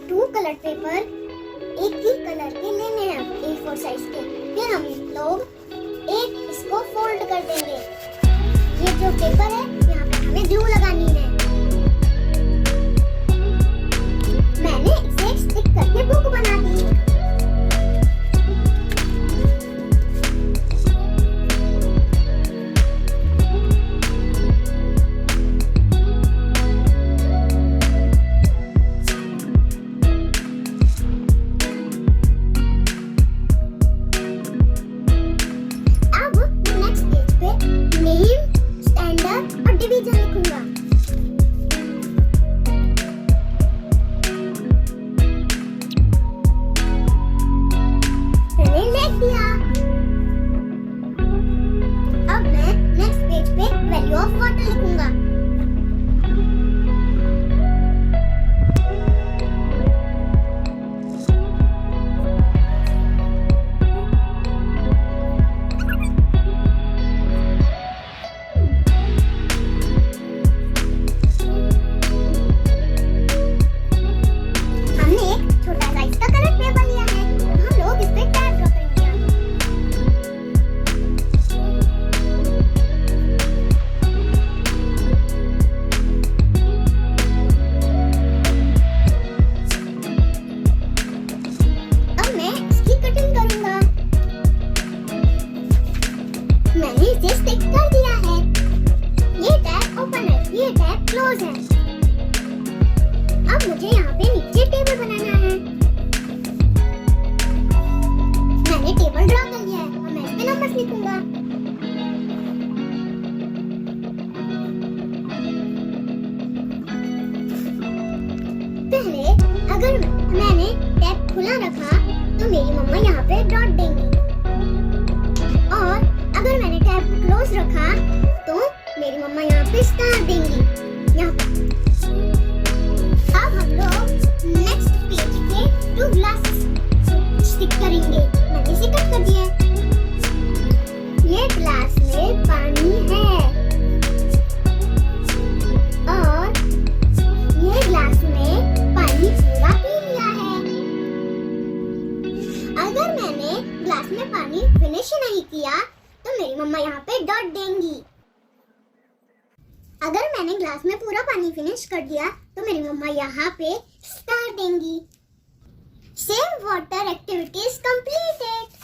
2 colour paper एक ही colour के लेने हैं, A4 साइज के। फिर हम लोग एक इसको फोल्ड कर देंगे। ये जो पेपर है यहाँ पे हमें ग्लू लगानी है। मैंने इसे एक स्टिक करके बुक बना दी। अब मुझे यहाँ पे नीचे टेबल बनाना है। मैंने टेबल ड्रा कर लिया है और मैं इस पे नंबर्स लिखूंगा। पहले अगर मैंने टैब खुला रखा तो मेरी मम्मा यहाँ पे डॉट देंगी, और अगर मैंने टैब क्लोज रखा तो मेरी मम्मा यहाँ पे स्टार देंगी। अब हम लोग नेक्स्ट पेज पे 2 ग्लासेस स्टिक करेंगे। मैंने इसे कट कर दिया है। ये ग्लास में पानी है और ये ग्लास में पानी पूरा पी लिया है। अगर मैंने ग्लास में पानी फिनिश नहीं किया तो मेरी मम्मा यहाँ पे डॉट देंगी। अगर मैंने ग्लास में पूरा पानी फिनिश कर दिया तो मेरी मम्मा यहाँ पे स्टार देंगी। Save water activity is completed.